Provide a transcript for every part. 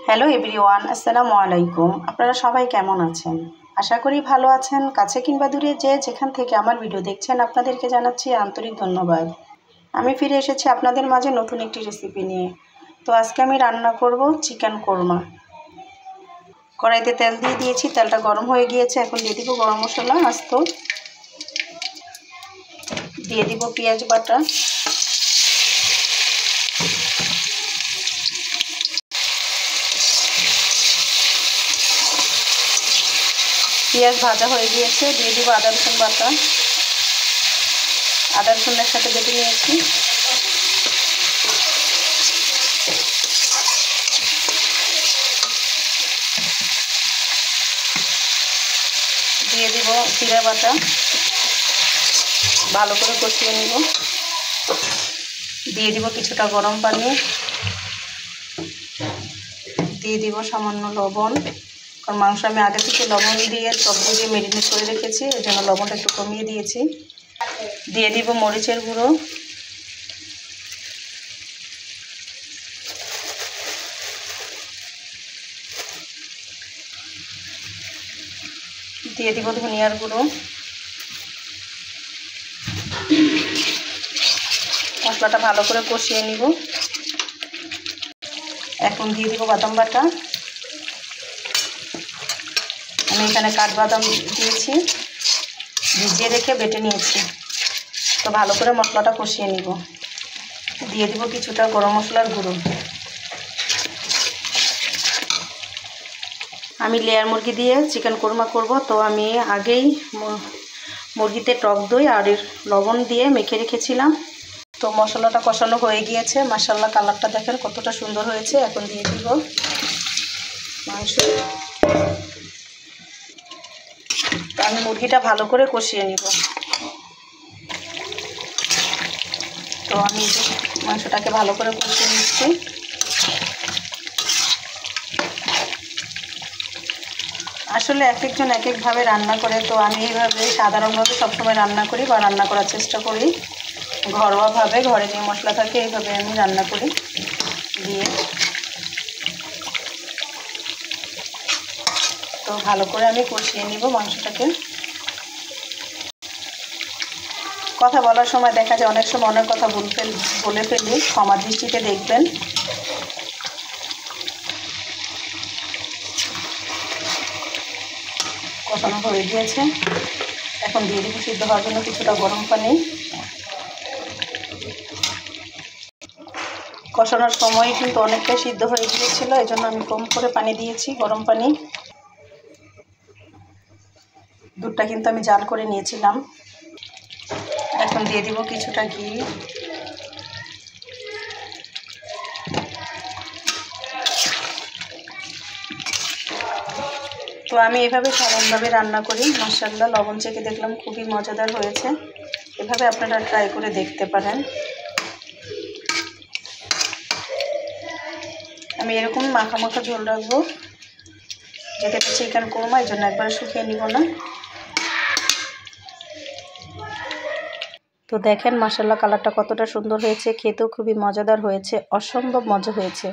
Hello everyone, আসসালামু আলাইকুম। আপনারা সবাই কেমন আছেন? আশা করি ভালো আছেন। কাছে কিংবা দূরে যে যেখান থেকে আমার ভিডিও দেখছেন আপনাদেরকে জানাচ্ছি আন্তরিক ধন্যবাদ। আমি ফিরে এসেছি আপনাদের মাঝে নতুন একটি রেসিপি নিয়ে। তো আজকে আমি রান্না করব চিকেন কোরমা। কড়াইতে তেল দিয়ে দিয়েছি, তেলটা গরম হয়ে গিয়েছে। এখন দিয়ে দিব গরম মশলা আস্ত, দিয়ে দিব পেঁয়াজ বাটা, পেঁয়াজ ভাজা হয়ে গিয়েছে। দিয়ে দিব আদা রসুন বাটা, আদা রসুন একসাথে বেটে নিয়েছি। দিয়ে দিব জিরা বাটা, ভালো করে কষিয়ে নিব। দিয়ে দিব কিছুটা গরম পানি, দিয়ে দিব সামান্য লবণ, কারণ মাংস আমি আগে থেকে লবণ দিয়ে সবজি দিয়ে ম্যারিনেট করে রেখেছি, এই জন্য লবণটা একটু কমিয়ে দিয়েছি। দিয়ে দিব মরিচের গুঁড়ো, দিয়ে দিব ধনিয়ার গুঁড়ো। মশলাটা ভালো করে কষিয়ে নিব। এখন দিয়ে দিব বাদাম বাটা। আমি এখানে কাঠবাদাম দিয়েছি, ভিজিয়ে রেখে বেটে নিয়েছি। তো ভালো করে মশলাটা কষিয়ে নিব। দিয়ে দিব কিছুটা গরম মশলার গুঁড়ো। আমি লেয়ার মুরগি দিয়ে চিকেন কোরমা করব, তো আমি আগেই মুরগিতে টক দই আর লবণ দিয়ে মেখে রেখেছিলাম। তো মশলাটা কষানো হয়ে গিয়েছে, মাশাআল্লাহ কালারটা দেখেন কতটা সুন্দর হয়েছে। এখন দিয়ে দিব মাংস। আমি মুরগিটা ভালো করে কষিয়ে নিব। তো আমি মাংসটাকে ভালো করে কষিয়ে নিচ্ছি। আসলে এক একজন এক একভাবে রান্না করে, তো আমি এইভাবে সাধারণভাবে সবসময় রান্না করি বা রান্না করার চেষ্টা করি। ঘরোয়াভাবে, ঘরে যে মশলা থাকে এইভাবে আমি রান্না করি। দিয়ে তো ভালো করে আমি কষিয়ে নিব মাংসটাকে। কথা বলার সময় দেখা যায় অনেক সময় অনেক কথা বলে ফেলি, ক্ষমা দৃষ্টিতে দেখবেন। কষানো হয়ে গিয়েছে, এখন দিয়ে দিব সিদ্ধ হওয়ার জন্য কিছুটা গরম পানি। কষানোর সময় কিন্তু অনেকটাই সিদ্ধ হয়ে গিয়েছিল, এই জন্য আমি কম করে পানি দিয়েছি, গরম পানি। দুধটা কিন্তু আমি জাল করে নিয়েছিলাম। এখন দিয়ে দিব কিছুটা ঘি। তো আমি এভাবে সাধারণভাবে রান্না করি। মাশাআল্লাহ লবণ চেখে দেখলাম খুবই মজাদার হয়েছে। এভাবে আপনারা ট্রাই করে দেখতে পারেন। আমি এরকম মাখা মাখা ঝোল রাখবো, যেটা চিকেন কোরমা, এই জন্য একবার শুকিয়ে নিব না। তো দেখেন মাশাআল্লাহ কালারটা কতটা সুন্দর হয়েছে, খেতেও খুবই মজাদার হয়েছে, অসম্ভব মজা হয়েছে।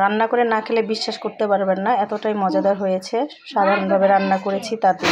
রান্না করে না খেলে বিশ্বাস করতে পারবেন না, এতটাই মজাদার হয়েছে সাধারণভাবে রান্না করেছি তাতে।